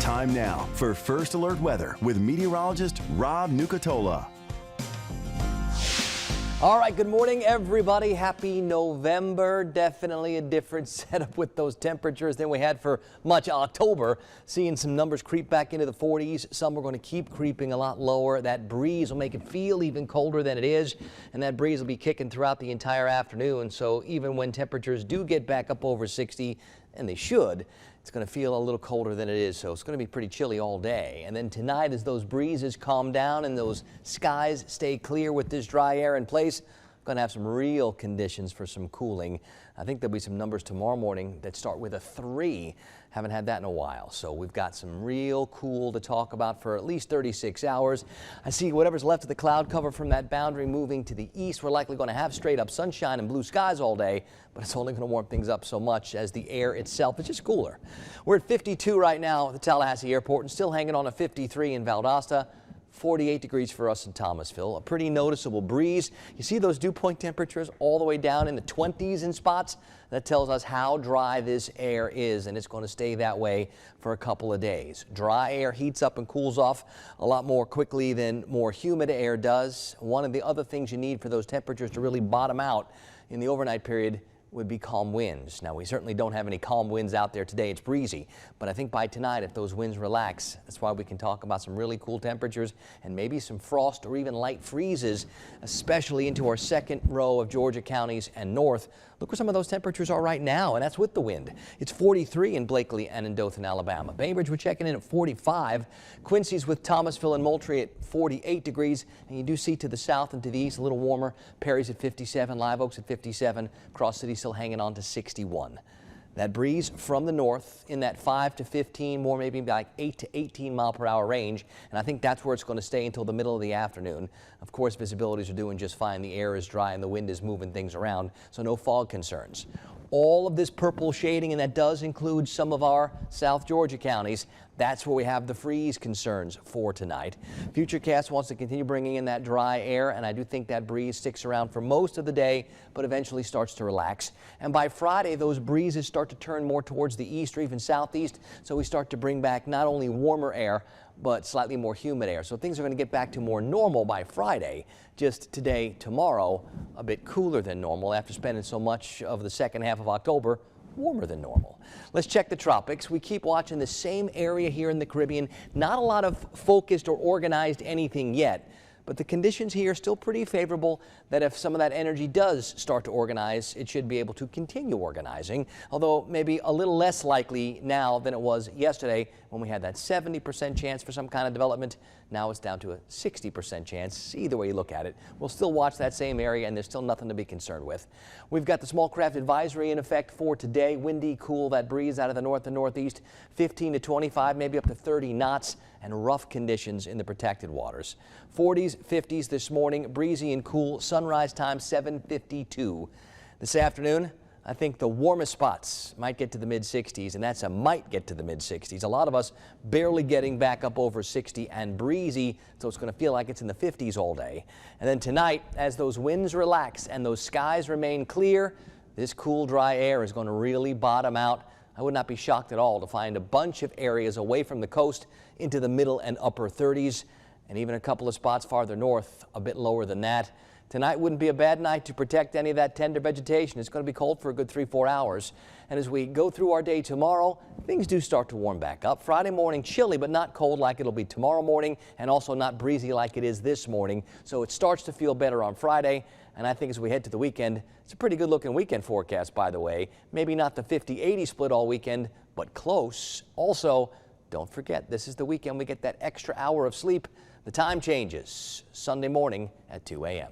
Time now for First Alert Weather with meteorologist Rob Nucatola. All right, good morning, everybody. Happy November. Definitely a different setup with those temperatures than we had for much October. Seeing some numbers creep back into the 40s. Some are going to keep creeping a lot lower. That breeze will make it feel even colder than it is, and that breeze will be kicking throughout the entire afternoon. So even when temperatures do get back up over 60, and they should, it's going to feel a little colder than it is, so it's going to be pretty chilly all day. And then tonight, as those breezes calm down and those skies stay clear with this dry air in place, we're going to have some real conditions for some cooling. I think there'll be some numbers tomorrow morning that start with a 3. Haven't had that in a while, so we've got some real cool to talk about for at least 36 hours. I see whatever's left of the cloud cover from that boundary moving to the east. We're likely going to have straight up sunshine and blue skies all day, but it's only going to warm things up so much as the air itself is just cooler. We're at 52 right now at the Tallahassee airport and still hanging on a 53 in Valdosta. 48 degrees for us in Thomasville. A pretty noticeable breeze. You see those dew point temperatures all the way down in the 20s in spots? That tells us how dry this air is, and it's going to stay that way for a couple of days. Dry air heats up and cools off a lot more quickly than more humid air does. One of the other things you need for those temperatures to really bottom out in the overnight period would be calm winds. Now, we certainly don't have any calm winds out there today. It's breezy, but I think by tonight, if those winds relax, that's why we can talk about some really cool temperatures and maybe some frost or even light freezes, especially into our second row of Georgia counties and north. Look where some of those temperatures are right now, and that's with the wind. It's 43 in Blakely and in Dothan, Alabama. Bainbridge, we're checking in at 45. Quincy's with Thomasville and Moultrie at 48 degrees, and you do see to the south and to the east a little warmer. Perry's at 57, Live Oak's at 57, Cross City still hanging on to 61. That breeze from the north in that 5 to 15, more maybe like 8 to 18 mile per hour range. And I think that's where it's going to stay until the middle of the afternoon. Of course, visibilities are doing just fine. The air is dry and the wind is moving things around, so no fog concerns. All of this purple shading, and that does include some of our South Georgia counties. That's where we have the freeze concerns for tonight. Futurecast wants to continue bringing in that dry air, and I do think that breeze sticks around for most of the day, but eventually starts to relax. And by Friday, those breezes start to turn more towards the east or even southeast, so we start to bring back not only warmer air, but slightly more humid air. So things are going to get back to more normal by Friday. Just today, tomorrow, a bit cooler than normal after spending so much of the second half of October warmer than normal. Let's check the tropics. We keep watching the same area here in the Caribbean. Not a lot of focused or organized anything yet, but the conditions here are still pretty favorable that if some of that energy does start to organize, it should be able to continue organizing, although maybe a little less likely now than it was yesterday when we had that 70% chance for some kind of development. Now it's down to a 60% chance. Either way you look at it, we'll still watch that same area, and there's still nothing to be concerned with. We've got the small craft advisory in effect for today. Windy, cool, that breeze out of the north and northeast, 15 to 25, maybe up to 30 knots, and rough conditions in the protected waters. 40s, 50s this morning, breezy and cool. Sunrise time 7:52. This afternoon, I think the warmest spots might get to the mid-60s, and that's a might get to the mid-60s. A lot of us barely getting back up over 60 and breezy, so it's going to feel like it's in the 50s all day. And then tonight, as those winds relax and those skies remain clear, this cool, dry air is going to really bottom out. I would not be shocked at all to find a bunch of areas away from the coast into the middle and upper 30s, and even a couple of spots farther north a bit lower than that. Tonight wouldn't be a bad night to protect any of that tender vegetation. It's going to be cold for a good 3-4 hours. And as we go through our day tomorrow, things do start to warm back up. Friday morning chilly, but not cold like it'll be tomorrow morning, and also not breezy like it is this morning. So it starts to feel better on Friday. And I think as we head to the weekend, it's a pretty good looking weekend forecast, by the way. Maybe not the 50-80 split all weekend, but close. Also, don't forget, this is the weekend we get that extra hour of sleep. The time changes Sunday morning at 2 a.m.